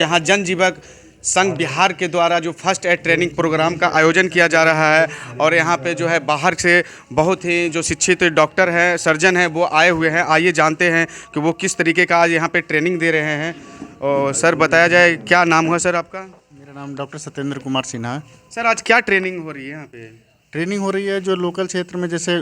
यहाँ जनजीवक संघ बिहार के द्वारा जो फर्स्ट एड ट्रेनिंग प्रोग्राम का आयोजन किया जा रहा है और यहाँ पे जो है बाहर से बहुत ही जो शिक्षित डॉक्टर हैं, सर्जन हैं, वो आए हुए हैं। आइए जानते हैं कि वो किस तरीके का आज यहाँ पे ट्रेनिंग दे रहे हैं। और सर बताया जाए, क्या नाम हुआ सर आपका? मेरा नाम डॉक्टर सत्येंद्र कुमार सिन्हा है। सर आज क्या ट्रेनिंग हो रही है यहाँ पे? ट्रेनिंग हो रही है जो लोकल क्षेत्र में, जैसे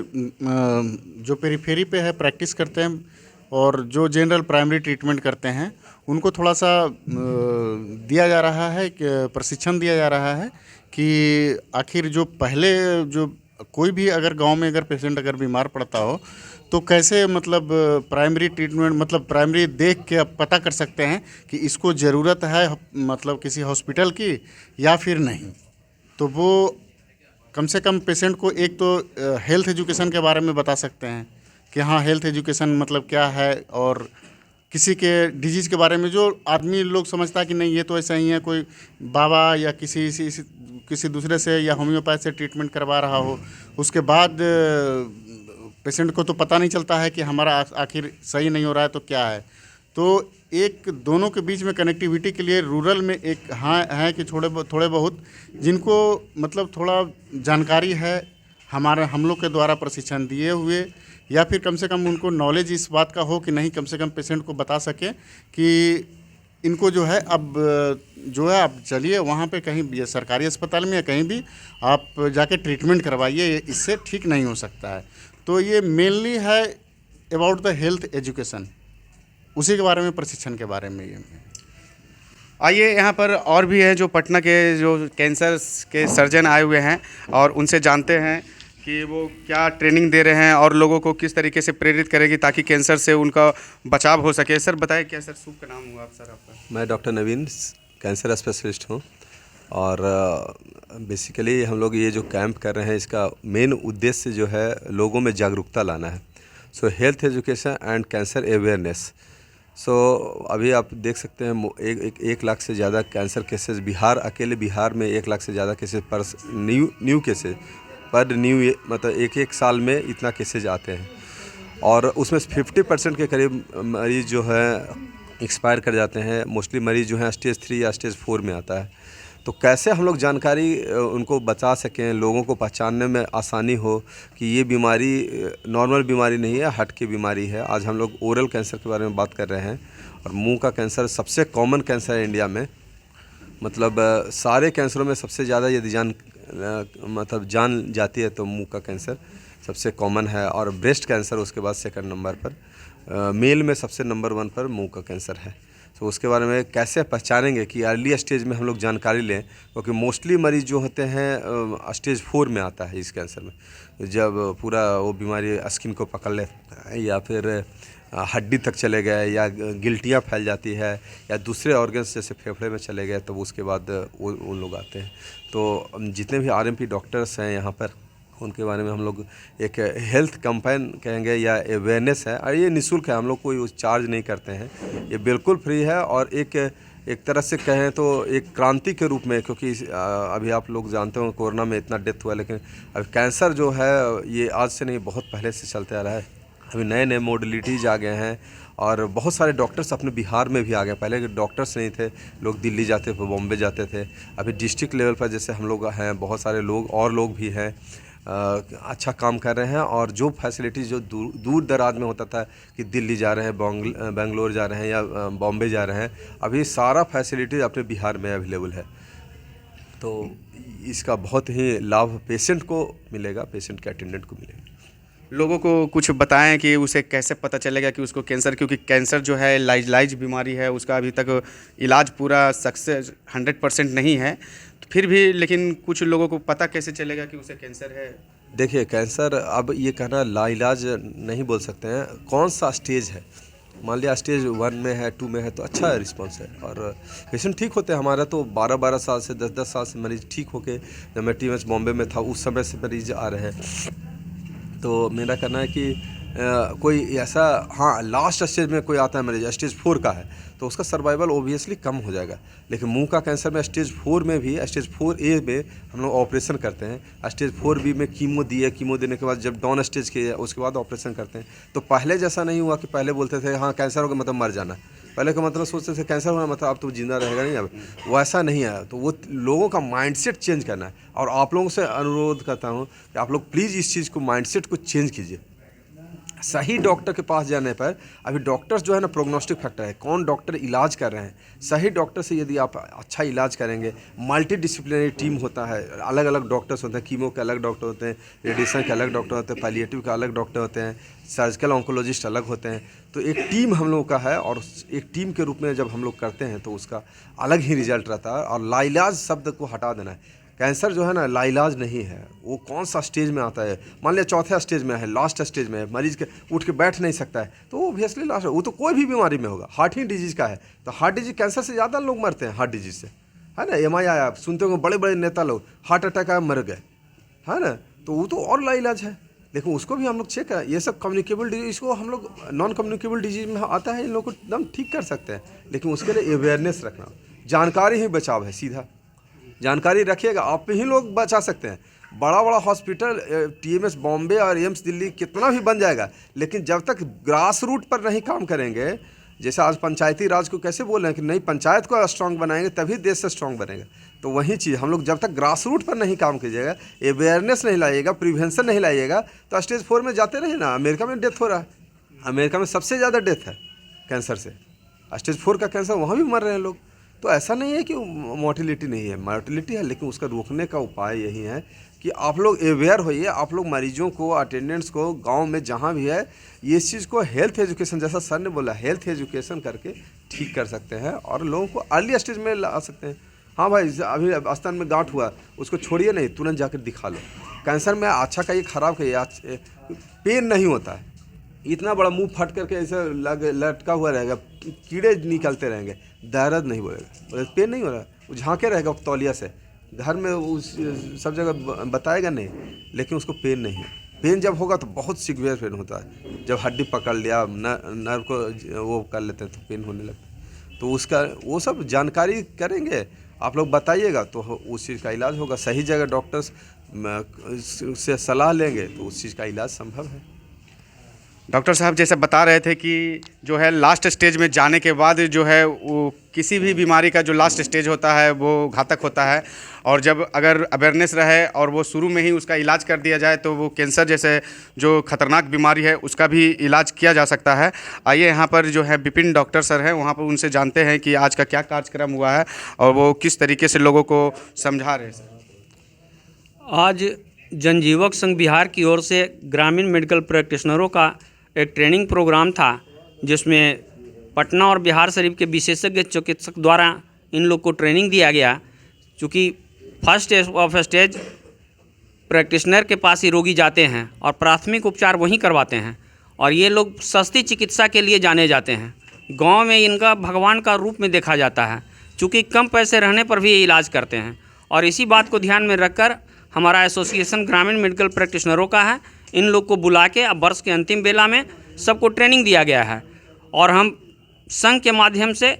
जो पेरीफेरी पे है प्रैक्टिस करते हैं और जो जनरल प्राइमरी ट्रीटमेंट करते हैं उनको थोड़ा सा दिया जा रहा है, प्रशिक्षण दिया जा रहा है कि आखिर जो पहले जो कोई भी अगर गांव में अगर पेशेंट अगर बीमार पड़ता हो तो कैसे मतलब प्राइमरी ट्रीटमेंट मतलब प्राइमरी देख के अब पता कर सकते हैं कि इसको ज़रूरत है मतलब किसी हॉस्पिटल की या फिर नहीं। तो वो कम से कम पेशेंट को एक तो हेल्थ एजुकेशन के बारे में बता सकते हैं कि हाँ हेल्थ एजुकेशन मतलब क्या है, और किसी के डिजीज़ के बारे में जो आदमी लोग समझता है कि नहीं ये तो ऐसा ही है, कोई बाबा या किसी दूसरे से या होम्योपैथ से ट्रीटमेंट करवा रहा हो, उसके बाद पेशेंट को तो पता नहीं चलता है कि हमारा आखिर सही नहीं हो रहा है तो क्या है। तो एक दोनों के बीच में कनेक्टिविटी के लिए रूरल में एक हाँ है कि थोड़े बहुत जिनको मतलब थोड़ा जानकारी है हम लोग के द्वारा प्रशिक्षण दिए हुए, या फिर कम से कम उनको नॉलेज इस बात का हो कि नहीं, कम से कम पेशेंट को बता सकें कि इनको जो है अब आप चलिए वहाँ पे कहीं ये सरकारी अस्पताल में या कहीं भी आप जाके ट्रीटमेंट करवाइए, इससे ठीक नहीं हो सकता है। तो ये मेनली है अबाउट द हेल्थ एजुकेशन, उसी के बारे में प्रशिक्षण के बारे में ये। आइए यहाँ पर और भी है जो पटना के जो कैंसर के सर्जन आए हुए हैं और उनसे जानते हैं कि वो क्या ट्रेनिंग दे रहे हैं और लोगों को किस तरीके से प्रेरित करेगी ताकि कैंसर से उनका बचाव हो सके। सर बताएं, क्या सर शुभ का नाम हुआ आप सर आपका? मैं डॉक्टर नवीन कैंसर स्पेशलिस्ट हूँ और बेसिकली हम लोग ये जो कैंप कर रहे हैं इसका मेन उद्देश्य जो है लोगों में जागरूकता लाना है। So health education and cancer awareness. So अभी आप देख सकते हैं एक लाख से ज़्यादा कैंसर केसेस अकेले बिहार में 1 लाख से ज़्यादा केसेस पर न्यू केसेस पर मतलब एक साल में इतना केसेज आते हैं और उसमें 50% के करीब मरीज़ जो है एक्सपायर कर जाते हैं। मोस्टली मरीज़ जो है स्टेज 3 या स्टेज 4 में आता है। तो कैसे हम लोग जानकारी उनको बता सकें, लोगों को पहचानने में आसानी हो कि ये बीमारी नॉर्मल बीमारी नहीं है, हट की बीमारी है। आज हम लोग ओरल कैंसर के बारे में बात कर रहे हैं और मुंह का कैंसर सबसे कॉमन कैंसर है इंडिया में। मतलब सारे कैंसरों में सबसे ज़्यादा यदि जान जाती है तो मुंह का कैंसर सबसे कॉमन है और ब्रेस्ट कैंसर उसके बाद सेकंड नंबर पर। मेल में सबसे नंबर 1 पर मुंह का कैंसर है। तो उसके बारे में कैसे पहचानेंगे कि अर्ली स्टेज में हम लोग जानकारी लें, क्योंकि मोस्टली मरीज़ जो होते हैं स्टेज 4 में आता है इस कैंसर में, जब पूरा वो बीमारी स्किन को पकड़ लेता है या फिर हड्डी तक चले गए या गिल्टियाँ फैल जाती है या दूसरे ऑर्गन्स जैसे फेफड़े में चले गए, तो उसके बाद वो लोग आते हैं। तो जितने भी आरएमपी डॉक्टर्स हैं यहाँ पर उनके बारे में हम लोग एक हेल्थ कैंपेन कहेंगे या अवेयरनेस है, और ये निःशुल्क है, हम लोग कोई चार्ज नहीं करते हैं, ये बिल्कुल फ्री है। और एक तरह से कहें तो एक क्रांति के रूप में, क्योंकि अभी आप लोग जानते हो कोरोना में इतना डेथ हुआ, लेकिन अब कैंसर जो है ये आज से नहीं बहुत पहले से चलते आ रहा है। अभी नए नए मॉडलिटीज़ आ गए हैं और बहुत सारे डॉक्टर्स अपने बिहार में भी आ गए। पहले डॉक्टर्स नहीं थे, लोग दिल्ली जाते थे, बॉम्बे जाते थे। अभी डिस्ट्रिक्ट लेवल पर जैसे हम लोग हैं, बहुत सारे लोग भी हैं अच्छा काम कर रहे हैं। और जो फैसिलिटीज़ जो दूर दराज में होता था कि दिल्ली जा रहे हैं, बेंगलोर जा रहे हैं या बॉम्बे जा रहे हैं, अभी सारा फैसिलिटीज़ अपने बिहार में अवेलेबल है। तो इसका बहुत ही लाभ पेशेंट को मिलेगा, पेशेंट के अटेंडेंट को मिलेगा। लोगों को कुछ बताएं कि उसे कैसे पता चलेगा कि उसको कैंसर, क्योंकि कैंसर जो है लाइज बीमारी है, उसका अभी तक इलाज पूरा सक्सेस 100% नहीं है, तो फिर भी लेकिन कुछ लोगों को पता कैसे चलेगा कि उसे कैंसर है? देखिए कैंसर, अब ये कहना लाइलाज नहीं बोल सकते हैं, कौन सा स्टेज है। मान लिया स्टेज 1 में है, 2 में है तो अच्छा रिस्पांस है और पेशेंट ठीक होते हैं। हमारा तो 12 साल से 10 साल से मरीज़ ठीक होके, जब मैं TMS बॉम्बे में था उस समय से मरीज आ रहे हैं। तो मेरा कहना है कि कोई ऐसा हाँ लास्ट स्टेज में कोई आता है मरीज स्टेज 4 का है तो उसका सर्वाइवल ओबियसली कम हो जाएगा। लेकिन मुंह का कैंसर में स्टेज 4 में भी, स्टेज 4A में हम लोग ऑपरेशन करते हैं, स्टेज 4B में कीमो देने के बाद जब डाउन स्टेज के उसके बाद ऑपरेशन करते हैं। तो पहले जैसा नहीं हुआ कि पहले बोलते थे हाँ कैंसर हो गया मतलब मर जाना, पहले का मतलब सोचते थे कैंसर होना मतलब अब तो जिंदा रहेगा नहीं, अब वैसा नहीं है। तो वो लोगों का माइंडसेट चेंज करना है। और आप लोगों से अनुरोध करता हूँ कि आप लोग प्लीज़ इस चीज़ को, माइंडसेट को चेंज कीजिए। सही डॉक्टर के पास जाने पर, अभी डॉक्टर्स जो है ना प्रोग्नोस्टिक फैक्टर है, कौन डॉक्टर इलाज कर रहे हैं, सही डॉक्टर से यदि आप अच्छा इलाज करेंगे, मल्टी डिसिप्लिनरी टीम होता है, अलग अलग डॉक्टर्स होते हैं, कीमो के अलग डॉक्टर होते हैं, रेडिएशन के अलग डॉक्टर होते हैं, पैलिएटिव के अलग डॉक्टर होते हैं, सर्जिकल ऑन्कोलॉजिस्ट अलग होते हैं। तो एक टीम हम लोगों का है, और एक टीम के रूप में जब हम लोग करते हैं तो उसका अलग ही रिजल्ट रहता है। और लाइलाज शब्द को हटा देना है। कैंसर जो है ना लाइलाज नहीं है। वो कौन सा स्टेज में आता है, मान लिया चौथे स्टेज में है, लास्ट स्टेज में है, मरीज के उठ के बैठ नहीं सकता है, तो वो ऑब्वियसली लास्ट है। वो तो कोई भी बीमारी में होगा, हार्ट ही डिजीज़ का है, तो हार्ट डिजीज कैंसर से ज़्यादा लोग मरते हैं हार्ट डिजीज से, है ना। एमआई आया, सुनते होंगे बड़े बड़े नेता लोग हार्ट अटैक आया मर गए, है ना। तो वो तो और लाइलाज है, लेकिन उसको भी हम लोग चेक है। ये सब कम्युनिकेबल डिजीज, इसको हम लोग नॉन कम्युनिकेबल डिजीज में आता है, इन लोग को एकदम ठीक कर सकते हैं। लेकिन उसके लिए अवेयरनेस रखना, जानकारी ही बचाव है। सीधा जानकारी रखिएगा, आप ही लोग बचा सकते हैं। बड़ा बड़ा हॉस्पिटल टीएमएस बॉम्बे और एम्स दिल्ली कितना भी बन जाएगा, लेकिन जब तक ग्रास रूट पर नहीं काम करेंगे, जैसे आज पंचायती राज को कैसे बोल रहे हैं कि नहीं पंचायत को स्ट्रांग बनाएंगे तभी देश से स्ट्रांग बनेगा, तो वही चीज़ हम लोग जब तक ग्रास रूट पर नहीं काम कीजिएगा, अवेयरनेस नहीं लाइएगा, प्रिवेंशन नहीं लाइएगा, तो स्टेज 4 में जाते रहे ना। अमेरिका में डेथ हो रहा है, अमेरिका में सबसे ज़्यादा डेथ है कैंसर से, स्टेज 4 का कैंसर, वहाँ भी मर रहे हैं लोग। तो ऐसा नहीं है कि मोर्टिलिटी नहीं है, मोर्टिलिटी है, लेकिन उसका रोकने का उपाय यही है कि आप लोग अवेयर होइए। आप लोग मरीजों को, अटेंडेंट्स को, गांव में जहां भी है, ये इस चीज़ को हेल्थ एजुकेशन, जैसा सर ने बोला, हेल्थ एजुकेशन करके ठीक कर सकते हैं और लोगों को अर्ली स्टेज में ला सकते हैं। हाँ भाई, अभी स्तन में गांठ हुआ, उसको छोड़िए नहीं, तुरंत जाकर दिखा लो। कैंसर में अच्छा कहिए, खराब कहिए, पेन नहीं होता है। इतना बड़ा मुंह फट करके ऐसे लटका हुआ रहेगा, कीड़े निकलते रहेंगे, दर्द नहीं बोलेगा, पेन नहीं हो रहा, वो झांके रहेगा तौलिया से, घर में उस सब जगह बताएगा नहीं, लेकिन उसको पेन नहीं है। पेन जब होगा तो बहुत सीवियर पेन होता है, जब हड्डी पकड़ लिया, नर्व को वो कर लेते हैं तो पेन होने लगता है। तो उसका वो सब जानकारी करेंगे, आप लोग बताइएगा तो उस चीज़ का इलाज होगा। सही जगह डॉक्टर्स से सलाह लेंगे तो उस चीज़ का इलाज संभव है। डॉक्टर साहब जैसे बता रहे थे कि जो है लास्ट स्टेज में जाने के बाद जो है वो किसी भी बीमारी का जो लास्ट स्टेज होता है वो घातक होता है, और जब अगर अवेयरनेस रहे और वो शुरू में ही उसका इलाज कर दिया जाए तो वो कैंसर जैसे जो खतरनाक बीमारी है उसका भी इलाज किया जा सकता है। आइए यहाँ पर जो है विपिन डॉक्टर सर हैं, वहाँ पर उनसे जानते हैं कि आज का क्या कार्यक्रम हुआ है और वो किस तरीके से लोगों को समझा रहे हैं। सर, आज जनजीवक संघ बिहार की ओर से ग्रामीण मेडिकल प्रैक्टिशनरों का एक ट्रेनिंग प्रोग्राम था, जिसमें पटना और बिहार शरीफ के विशेषज्ञ चिकित्सक द्वारा इन लोग को ट्रेनिंग दिया गया। चूँकि फर्स्ट ऑफ स्टेज प्रैक्टिशनर के पास ही रोगी जाते हैं और प्राथमिक उपचार वहीं करवाते हैं, और ये लोग सस्ती चिकित्सा के लिए जाने जाते हैं। गांव में इनका भगवान का रूप में देखा जाता है, चूँकि कम पैसे रहने पर भी ये इलाज करते हैं। और इसी बात को ध्यान में रखकर हमारा एसोसिएशन ग्रामीण मेडिकल प्रैक्टिशनरों का है। इन लोग को बुला के अब वर्ष के अंतिम बेला में सबको ट्रेनिंग दिया गया है, और हम संघ के माध्यम से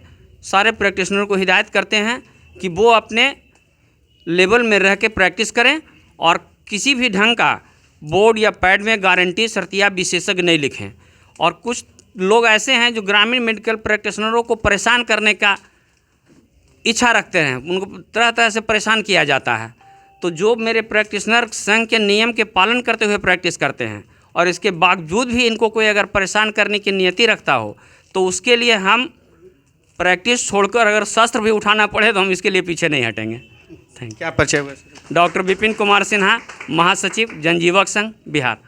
सारे प्रैक्टिशनरों को हिदायत करते हैं कि वो अपने लेवल में रह के प्रैक्टिस करें और किसी भी ढंग का बोर्ड या पैड में गारंटी शर्तिया विशेषज्ञ नहीं लिखें। और कुछ लोग ऐसे हैं जो ग्रामीण मेडिकल प्रैक्टिशनरों को परेशान करने का इच्छा रखते हैं, उनको तरह तरह से परेशान किया जाता है। तो जो मेरे प्रैक्टिशनर संघ के नियम के पालन करते हुए प्रैक्टिस करते हैं और इसके बावजूद भी इनको कोई अगर परेशान करने की नियति रखता हो, तो उसके लिए हम प्रैक्टिस छोड़कर अगर शस्त्र भी उठाना पड़े तो हम इसके लिए पीछे नहीं हटेंगे। Thank you. क्या परिचय हुआ? डॉक्टर विपिन कुमार सिन्हा, महासचिव जनजीवक संघ बिहार।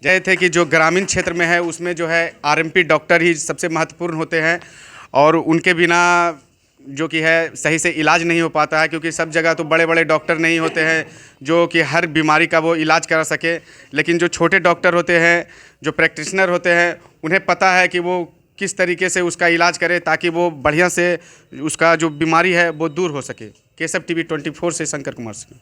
जय थे कि जो ग्रामीण क्षेत्र में है उसमें जो है आरएमपी डॉक्टर ही सबसे महत्वपूर्ण होते हैं, और उनके बिना जो कि है सही से इलाज नहीं हो पाता है, क्योंकि सब जगह तो बड़े बड़े डॉक्टर नहीं होते हैं जो कि हर बीमारी का वो इलाज करा सके। लेकिन जो छोटे डॉक्टर होते हैं, जो प्रैक्टिशनर होते हैं, उन्हें पता है कि वो किस तरीके से उसका इलाज करे ताकि वो बढ़िया से उसका जो बीमारी है वो दूर हो सके। केसब टीवी 24 से शंकर कुमार सिंह।